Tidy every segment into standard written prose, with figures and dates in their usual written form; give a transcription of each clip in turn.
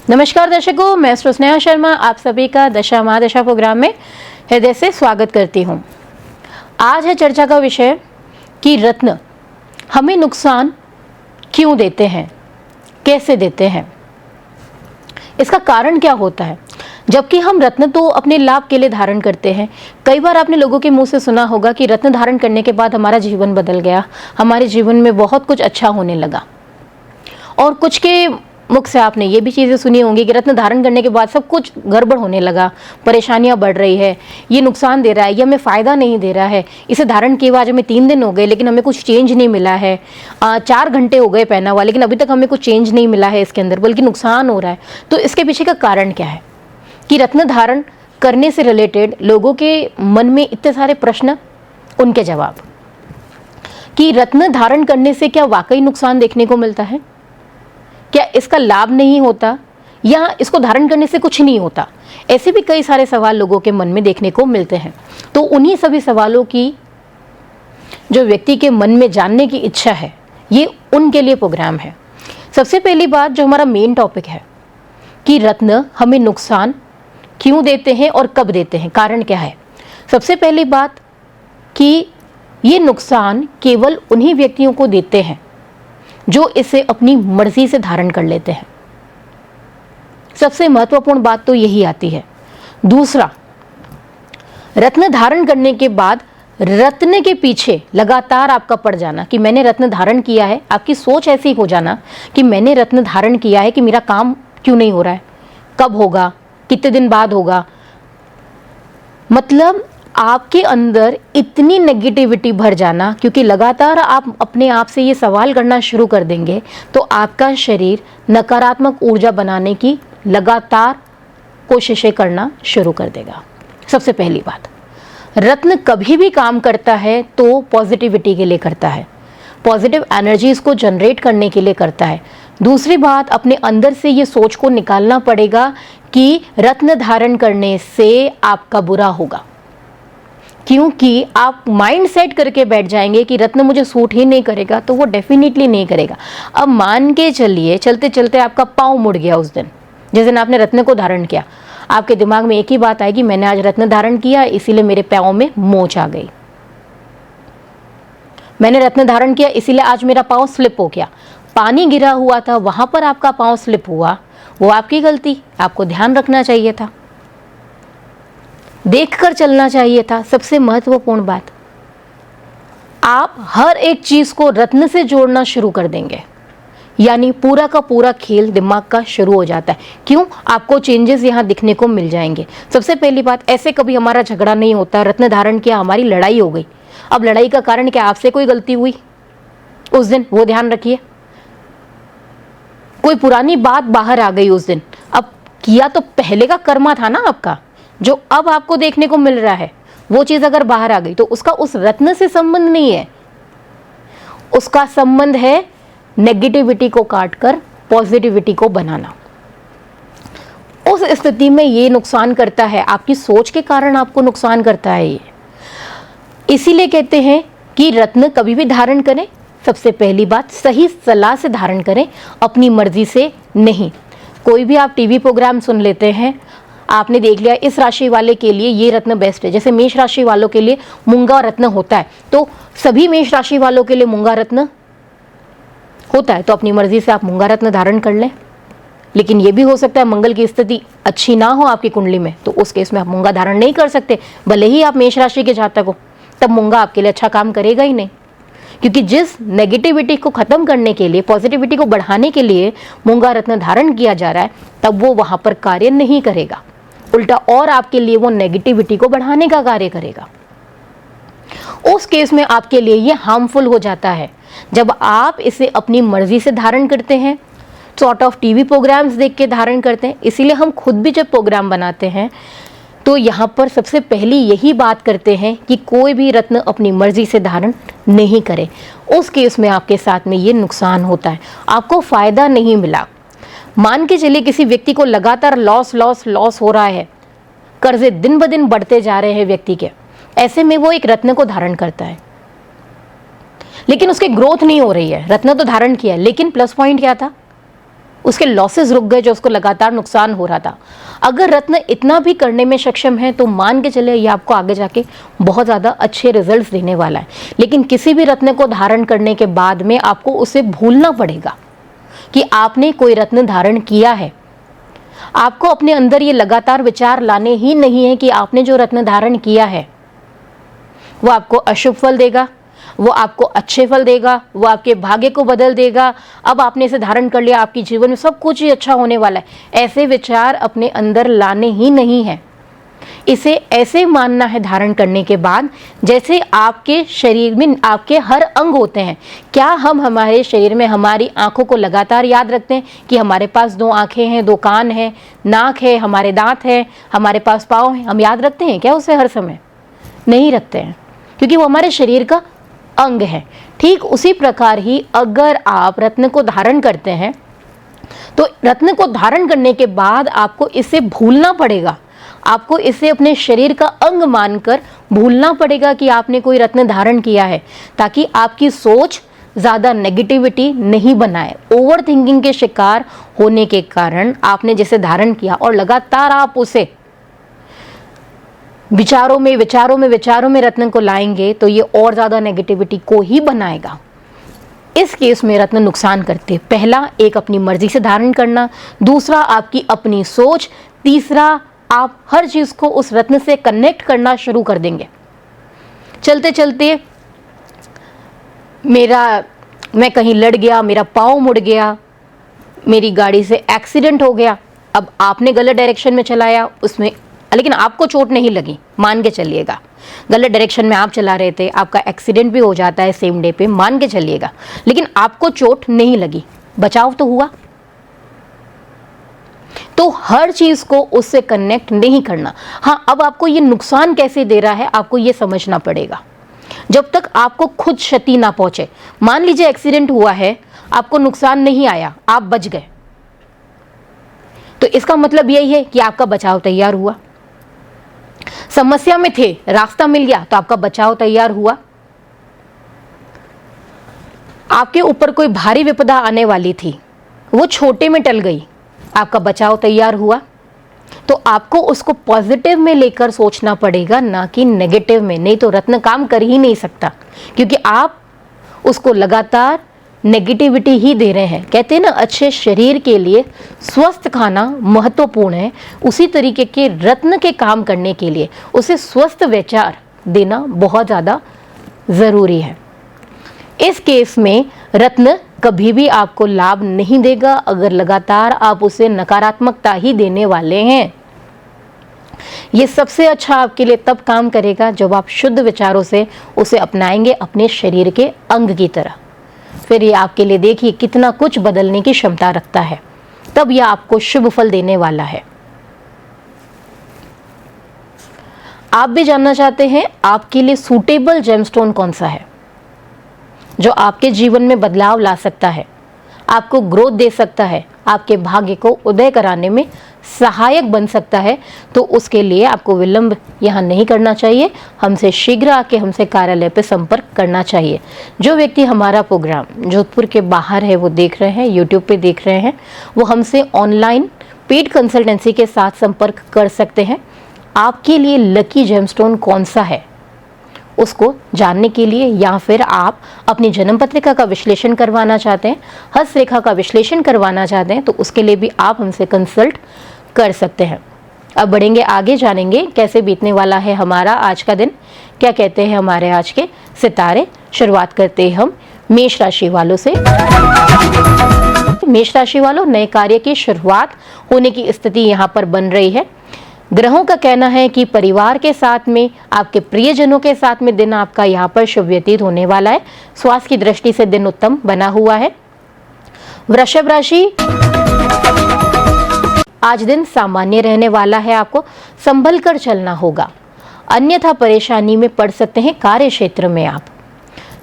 नमस्कार दर्शकों, मैं स्नेहा शर्मा आप सभी का दशा महादशा प्रोग्राम में हृदय से स्वागत करती हूँ। आज है चर्चा का विषय कि रत्न हमें नुकसान क्यों देते हैं, कैसे देते हैं, इसका कारण क्या होता है। जबकि हम रत्न तो अपने लाभ के लिए धारण करते हैं। कई बार आपने लोगों के मुंह से सुना होगा कि रत्न धारण करने के बाद हमारा जीवन बदल गया, हमारे जीवन में बहुत कुछ अच्छा होने लगा। और कुछ के मुख से आपने ये भी चीज़ें सुनी होंगी कि रत्न धारण करने के बाद सब कुछ गड़बड़ होने लगा, परेशानियां बढ़ रही है, ये नुकसान दे रहा है, ये हमें फ़ायदा नहीं दे रहा है, इसे धारण किए हुए आज हमें 3 दिन हो गए लेकिन हमें कुछ चेंज नहीं मिला है, 4 घंटे हो गए पहना हुआ लेकिन अभी तक हमें कुछ चेंज नहीं मिला है इसके अंदर, बल्कि नुकसान हो रहा है। तो इसके पीछे का कारण क्या है कि रत्न धारण करने से रिलेटेड लोगों के मन में इतने सारे प्रश्न, उनके जवाब कि रत्न धारण करने से क्या वाकई नुकसान देखने को मिलता है, क्या इसका लाभ नहीं होता, या इसको धारण करने से कुछ नहीं होता। ऐसे भी कई सारे सवाल लोगों के मन में देखने को मिलते हैं। तो उन्हीं सभी सवालों की जो व्यक्ति के मन में जानने की इच्छा है, ये उनके लिए प्रोग्राम है। सबसे पहली बात जो हमारा मेन टॉपिक है कि रत्न हमें नुकसान क्यों देते हैं और कब देते हैं, कारण क्या है। सबसे पहली बात कि ये नुकसान केवल उन्हीं व्यक्तियों को देते हैं जो इसे अपनी मर्जी से धारण कर लेते हैं। सबसे महत्वपूर्ण बात तो यही आती है। दूसरा, रत्न धारण करने के बाद रत्न के पीछे लगातार आपका पड़ जाना कि मैंने रत्न धारण किया है, आपकी सोच ऐसी हो जाना कि मैंने रत्न धारण किया है कि मेरा काम क्यों नहीं हो रहा है, कब होगा, कितने दिन बाद होगा। मतलब आपके अंदर इतनी नेगेटिविटी भर जाना, क्योंकि लगातार आप अपने आप से ये सवाल करना शुरू कर देंगे तो आपका शरीर नकारात्मक ऊर्जा बनाने की लगातार कोशिशें करना शुरू कर देगा। सबसे पहली बात, रत्न कभी भी काम करता है तो पॉजिटिविटी के लिए करता है, पॉजिटिव एनर्जीज को जनरेट करने के लिए करता है। दूसरी बात, अपने अंदर से ये सोच को निकालना पड़ेगा कि रत्न धारण करने से आपका बुरा होगा, क्योंकि आप माइंड सेट करके बैठ जाएंगे कि रत्न मुझे सूट ही नहीं करेगा, तो वो डेफिनेटली नहीं करेगा। अब मान के चलिए चलते चलते आपका पाँव मुड़ गया उस दिन, जिस दिन आपने रत्न को धारण किया, आपके दिमाग में एक ही बात आएगी, मैंने आज रत्न धारण किया इसीलिए मेरे पाँव में मोच आ गई, मैंने रत्न धारण किया इसीलिए आज मेरा पाँव स्लिप हो गया, पानी गिरा हुआ था वहां पर आपका पाँव स्लिप हुआ, वो आपकी गलती, आपको ध्यान रखना चाहिए था, देखकर चलना चाहिए था। सबसे महत्वपूर्ण बात, आप हर एक चीज को रत्न से जोड़ना शुरू कर देंगे, यानी पूरा का पूरा खेल दिमाग का शुरू हो जाता है। क्यों? आपको चेंजेस यहाँ दिखने को मिल जाएंगे। सबसे पहली बात, ऐसे कभी हमारा झगड़ा नहीं होता, रत्न धारण किया हमारी लड़ाई हो गई। अब लड़ाई का कारण क्या, आपसे कोई गलती हुई उस दिन, वो ध्यान रखिए, कोई पुरानी बात बाहर आ गई उस दिन। अब किया तो पहले का कर्मा था ना आपका, जो अब आपको देखने को मिल रहा है, वो चीज अगर बाहर आ गई तो उसका उस रत्न से संबंध नहीं है, उसका संबंध है नेगेटिविटी को काटकर पॉजिटिविटी को बनाना। उस स्थिति में ये नुकसान करता है, आपकी सोच के कारण आपको नुकसान करता है ये। इसीलिए कहते हैं कि रत्न कभी भी धारण करें, सबसे पहली बात सही सलाह से धारण करें, अपनी मर्जी से नहीं। कोई भी आप टीवी प्रोग्राम सुन लेते हैं, आपने देख लिया इस राशि वाले के लिए ये रत्न बेस्ट है, जैसे मेष राशि वालों के लिए मूंगा रत्न होता है, तो सभी मेष राशि वालों के लिए मूंगा रत्न होता है, तो अपनी मर्जी से आप मूंगा रत्न धारण कर लें। लेकिन ये भी हो सकता है मंगल की स्थिति अच्छी ना हो आपकी कुंडली में, तो उस केस में आप मूंगा धारण नहीं कर सकते, भले ही आप मेष राशि के जातक हो, तब मूंगा आपके लिए अच्छा काम करेगा ही नहीं। क्योंकि जिस नेगेटिविटी को खत्म करने के लिए, पॉजिटिविटी को बढ़ाने के लिए मूंगा रत्न धारण किया जा रहा है, तब वो वहां पर कार्य नहीं करेगा, उल्टा और आपके लिए वो नेगेटिविटी को बढ़ाने का कार्य करेगा। उस केस में आपके लिए ये हार्मफुल हो जाता है। जब आप इसे अपनी मर्जी से धारण करते हैं, सॉर्ट ऑफ टीवी प्रोग्राम्स देख के धारण करते हैं, इसीलिए हम खुद भी जब प्रोग्राम बनाते हैं तो यहाँ पर सबसे पहली यही बात करते हैं कि कोई भी रत्न अपनी मर्जी से धारण नहीं करे। उस केस में आपके साथ में ये नुकसान होता है, आपको फायदा नहीं मिला। मान के चलिए किसी व्यक्ति को लगातार लॉस हो रहा है, कर्जे दिन ब दिन बढ़ते जा रहे हैं व्यक्ति के, ऐसे में वो एक रत्न को धारण करता है लेकिन उसकी ग्रोथ नहीं हो रही है। रत्न तो धारण किया लेकिन प्लस पॉइंट क्या था, उसके लॉसेस रुक गए, जो उसको लगातार नुकसान हो रहा था। अगर रत्न इतना भी करने में सक्षम है तो मान के चले ये आपको आगे जाके बहुत ज़्यादा अच्छे रिजल्ट्स देने वाला है। लेकिन किसी भी रत्न को धारण करने के बाद में आपको उसे भूलना पड़ेगा कि आपने कोई रत्न धारण किया है। आपको अपने अंदर ये लगातार विचार लाने ही नहीं है कि आपने जो रत्न धारण किया है वो आपको अशुभ फल देगा, वो आपको अच्छे फल देगा, वो आपके भाग्य को बदल देगा। अब आपने इसे धारण कर लिया, आपके जीवन में सब कुछ ही अच्छा होने वाला है, ऐसे विचार अपने अंदर लाने ही नहीं है। इसे ऐसे मानना है धारण करने के बाद जैसे आपके शरीर में आपके हर अंग होते हैं। क्या हम हमारे शरीर में हमारी आंखों को लगातार याद रखते हैं कि हमारे पास 2 आंखें हैं, 2 कान हैं, नाक है, हमारे दांत हैं, हमारे पास पाँव हैं? हम याद रखते हैं क्या उसे हर समय? नहीं रखते हैं, क्योंकि वो हमारे शरीर का अंग है। ठीक उसी प्रकार ही अगर आप रत्न को धारण करते हैं तो रत्न को धारण करने के बाद आपको इसे भूलना पड़ेगा। आपको इसे अपने शरीर का अंग मानकर भूलना पड़ेगा कि आपने कोई रत्न धारण किया है, ताकि आपकी सोच ज़्यादा नेगेटिविटी नहीं बनाए। ओवर थिंकिंग के शिकार होने के कारण आपने जैसे धारण किया और लगातार आप उसे विचारों में रत्न को लाएंगे तो ये और ज़्यादा नेगेटिविटी को ही बनाएगा। इस केस में रत्न नुकसान करते हैं। पहला, एक अपनी मर्जी से धारण करना, दूसरा आपकी अपनी सोच, तीसरा आप हर चीज़ को उस रत्न से कनेक्ट करना शुरू कर देंगे। चलते चलते मैं कहीं लड़ गया, मेरा पाँव मुड़ गया, मेरी गाड़ी से एक्सीडेंट हो गया। अब आपने गलत डायरेक्शन में चलाया, उसमें लेकिन आपको चोट नहीं लगी, मान के चलिएगा। गलत डायरेक्शन में आप चला रहे थे, आपका एक्सीडेंट भी हो जाता है सेम डे पे, मान के चलिएगा, लेकिन आपको चोट नहीं लगी, बचाव तो हुआ। तो हर चीज को उससे कनेक्ट नहीं करना। हाँ, अब आपको ये नुकसान कैसे दे रहा है आपको ये समझना पड़ेगा। जब तक आपको खुद क्षति ना पहुंचे, मान लीजिए एक्सीडेंट हुआ है, आपको नुकसान नहीं आया, आप बच गए, तो इसका मतलब यही है कि आपका बचाव तैयार हुआ। समस्या में थे, रास्ता मिल गया, तो आपका बचाव तैयार हुआ। आपके ऊपर कोई भारी विपदा आने वाली थी, वो छोटे में टल गई, आपका बचाव तैयार हुआ। तो आपको उसको पॉजिटिव में लेकर सोचना पड़ेगा, ना कि नेगेटिव में। नहीं तो रत्न काम कर ही नहीं सकता, क्योंकि आप उसको लगातार नेगेटिविटी ही दे रहे हैं। कहते हैं ना, अच्छे शरीर के लिए स्वस्थ खाना महत्वपूर्ण है। उसी तरीके के रत्न के काम करने के लिए उसे स्वस्थ विचार देना बहुत ज़्यादा ज़रूरी है। इस केस में रत्न कभी भी आपको लाभ नहीं देगा अगर लगातार आप उसे नकारात्मकता ही देने वाले हैं। ये सबसे अच्छा आपके लिए तब काम करेगा जब आप शुद्ध विचारों से उसे अपनाएंगे अपने शरीर के अंग की तरह। फिर ये आपके लिए देखिए कितना कुछ बदलने की क्षमता रखता है। तब यह आपको शुभ फल देने वाला है। आप भी जानना चाहते हैं आपके लिए सूटेबल जेमस्टोन कौन सा है, जो आपके जीवन में बदलाव ला सकता है, आपको ग्रोथ दे सकता है, आपके भाग्य को उदय कराने में सहायक बन सकता है। तो उसके लिए आपको विलंब यहाँ नहीं करना चाहिए, हमसे शीघ्र आके हमसे कार्यालय पे संपर्क करना चाहिए। जो व्यक्ति हमारा प्रोग्राम जोधपुर के बाहर है वो देख रहे हैं, यूट्यूब पे देख रहे हैं, वो हमसे ऑनलाइन पेड कंसल्टेंसी के साथ संपर्क कर सकते हैं। आपके लिए लकी जेमस्टोन कौन सा है उसको जानने के लिए, या फिर आप अपनी जन्म पत्रिका का विश्लेषण करवाना चाहते हैं, हस्तरेखा का विश्लेषण करवाना चाहते हैं, तो उसके लिए भी आप हमसे कंसल्ट कर सकते हैं। अब बढ़ेंगे आगे, जानेंगे कैसे बीतने वाला है हमारा आज का दिन, क्या कहते हैं हमारे आज के सितारे। शुरुआत करते हैं हम मेष राशि वालों से। मेष राशि वालों, नए कार्य की शुरुआत होने की स्थिति यहाँ पर बन रही है। ग्रहों का कहना है कि परिवार के साथ में, आपके प्रियजनों के साथ में दिन आपका यहाँ पर शुभ व्यतीत होने वाला है। स्वास्थ्य की दृष्टि से दिन उत्तम बना हुआ है। वृषभ राशि, आज दिन सामान्य रहने वाला है, आपको संभल कर चलना होगा, अन्यथा परेशानी में पड़ सकते हैं कार्य क्षेत्र में आप।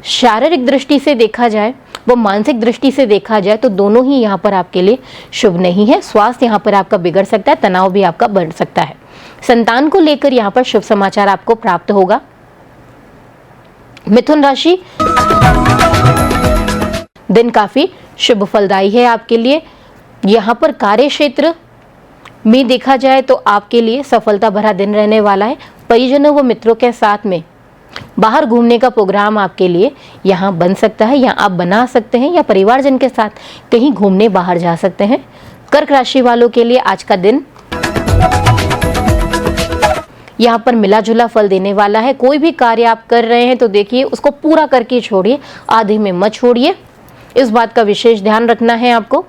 शारीरिक दृष्टि से देखा जाए वो मानसिक दृष्टि से देखा जाए तो दोनों ही यहाँ पर आपके लिए शुभ नहीं है। स्वास्थ्य यहाँ पर आपका बिगड़ सकता है, तनाव भी आपका बढ़ सकता है। संतान को लेकर यहाँ पर शुभ समाचार आपको प्राप्त होगा। मिथुन राशि, दिन काफी शुभ फलदायी है आपके लिए। यहाँ पर कार्य क्षेत्र में देखा जाए तो आपके लिए सफलता भरा दिन रहने वाला है। परिजनों व मित्रों के साथ में बाहर घूमने का प्रोग्राम आपके लिए यहाँ बन सकता है, या आप बना सकते हैं, या परिवारजन के साथ कहीं घूमने बाहर जा सकते हैं। कर्क राशि वालों के लिए आज का दिन यहाँ पर मिला जुला फल देने वाला है। कोई भी कार्य आप कर रहे हैं तो देखिए उसको पूरा करके छोड़िए, आधे में मत छोड़िए, इस बात का विशेष ध्यान रखना है आपको।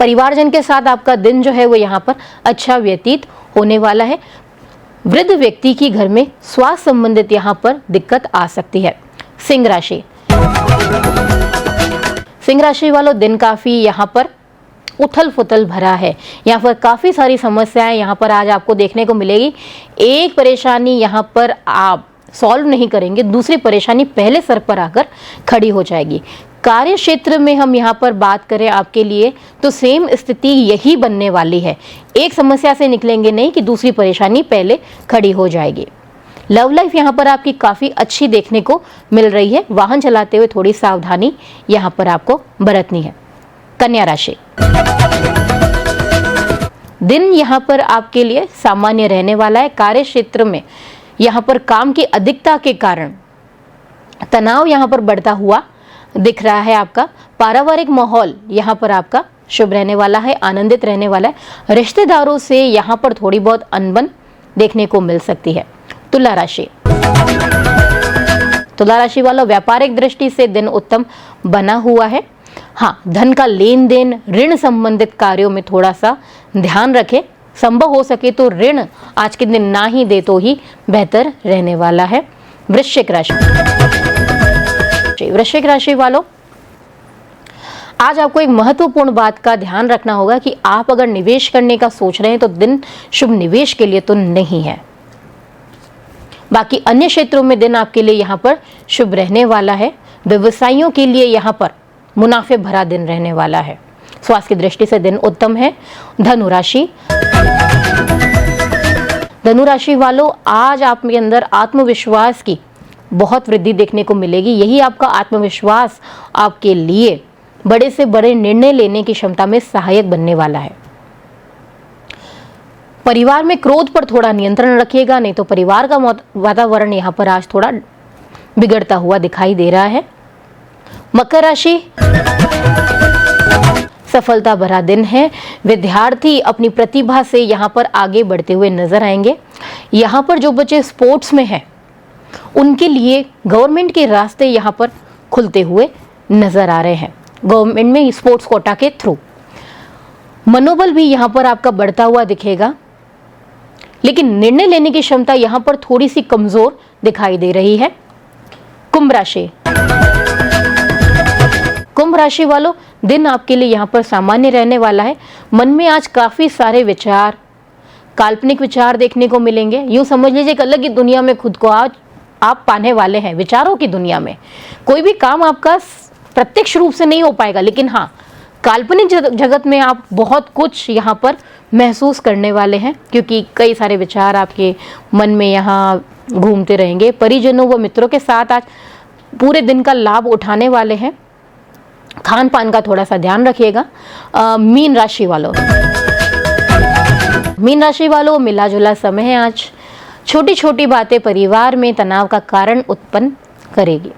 परिवारजन के साथ आपका दिन जो है वो यहाँ पर अच्छा व्यतीत होने वाला है। वृद्ध व्यक्ति की घर में स्वास्थ्य संबंधित यहाँ पर दिक्कत आ सकती है। सिंह राशि, सिंह राशि वालों दिन काफी यहाँ पर उथल पुथल भरा है। यहाँ पर काफी सारी समस्याएं यहाँ पर आज आपको देखने को मिलेगी। एक परेशानी यहाँ पर आप सॉल्व नहीं करेंगे, दूसरी परेशानी पहले सर पर आकर खड़ी हो जाएगी। कार्य क्षेत्र में हम यहाँ पर बात करें आपके लिए तो सेम स्थिति यही बनने वाली है। एक समस्या से निकलेंगे नहीं कि दूसरी परेशानी पहले खड़ी हो जाएगी। लव लाइफ यहाँ पर आपकी काफी अच्छी देखने को मिल रही है। वाहन चलाते हुए थोड़ी सावधानी यहाँ पर आपको बरतनी है। कन्या राशि, दिन यहाँ पर आपके लिए सामान्य रहने वाला है। कार्य क्षेत्र में यहाँ पर काम की अधिकता के कारण तनाव यहाँ पर बढ़ता हुआ दिख रहा है। आपका पारिवारिक माहौल यहाँ पर आपका शुभ रहने वाला है, आनंदित रहने वाला है। रिश्तेदारों से यहाँ पर थोड़ी बहुत अनबन देखने को मिल सकती है। तुला राशि, तुला राशि वालों व्यापारिक दृष्टि से दिन उत्तम बना हुआ है। हाँ, धन का लेन देन, ऋण संबंधित कार्यों में थोड़ा सा ध्यान रखें। संभव हो सके तो ऋण आज के दिन ना ही दे तो ही बेहतर रहने वाला है। वृश्चिक राशि, वृश्चिक राशि वालों आज आपको एक महत्वपूर्ण बात का ध्यान रखना होगा कि आप अगर निवेश करने का सोच रहे हैं तो दिन शुभ निवेश के लिए तो नहीं है। बाकी अन्य क्षेत्रों में दिन आपके लिए यहाँ पर शुभ रहने वाला है। व्यवसायियों के लिए यहाँ पर मुनाफे भरा दिन रहने वाला है। स्वास्थ्य की दृष्टि से दिन उत्तम है। धनु राशि, धनु राशि वालों आज आप में अंदर आत्मविश्वास की बहुत वृद्धि देखने को मिलेगी। यही आपका आत्मविश्वास आपके लिए बड़े से बड़े निर्णय लेने की क्षमता में सहायक बनने वाला है। परिवार में क्रोध पर थोड़ा नियंत्रण रखिएगा, नहीं तो परिवार का वातावरण यहाँ पर आज थोड़ा बिगड़ता हुआ दिखाई दे रहा है। मकर राशि, सफलता भरा दिन है। विद्यार्थी अपनी प्रतिभा से यहाँ पर आगे बढ़ते हुए नजर आएंगे। यहाँ पर जो बच्चे स्पोर्ट्स में हैं उनके लिए गवर्नमेंट के रास्ते यहाँ पर खुलते हुए नजर आ रहे हैं। गवर्नमेंट में स्पोर्ट्स कोटा के थ्रू मनोबल भी यहाँ पर आपका बढ़ता हुआ दिखेगा, लेकिन निर्णय लेने की क्षमता यहाँ पर थोड़ी सी कमजोर दिखाई दे रही है। कुंभ राशि, कुंभ राशि वालों दिन आपके लिए यहाँ पर सामान्य रहने वाला है। मन में आज काफी सारे विचार, काल्पनिक विचार देखने को मिलेंगे। यूं समझ लीजिए एक अलग ही दुनिया में खुद को आज आप पाने वाले हैं। विचारों की दुनिया में कोई भी काम आपका प्रत्यक्ष रूप से नहीं हो पाएगा, लेकिन हाँ काल्पनिक जगत में आप बहुत कुछ यहाँ पर महसूस करने वाले हैं, क्योंकि कई सारे विचार आपके मन में यहाँ घूमते रहेंगे। परिजनों व मित्रों के साथ आज पूरे दिन का लाभ उठाने वाले हैं। खान पान का थोड़ा सा ध्यान रखिएगा। मीन राशि वालों, मीन राशि वालों मिला जुला समय है। आज छोटी छोटी बातें परिवार में तनाव का कारण उत्पन्न करेगी।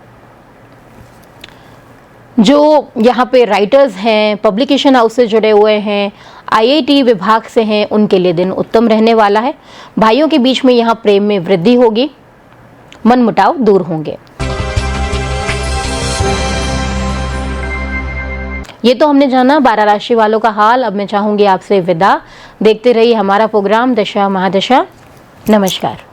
जो यहाँ पे राइटर्स हैं, पब्लिकेशन हाउस से जुड़े हुए हैं, आईआईटी विभाग से हैं, उनके लिए दिन उत्तम रहने वाला है। भाइयों के बीच में यहाँ प्रेम में वृद्धि होगी, मनमुटाव दूर होंगे। ये तो हमने जाना 12 राशि वालों का हाल। अब मैं चाहूंगी आपसे विदा। देखते रहिए हमारा प्रोग्राम दशा महादशा। नमस्कार।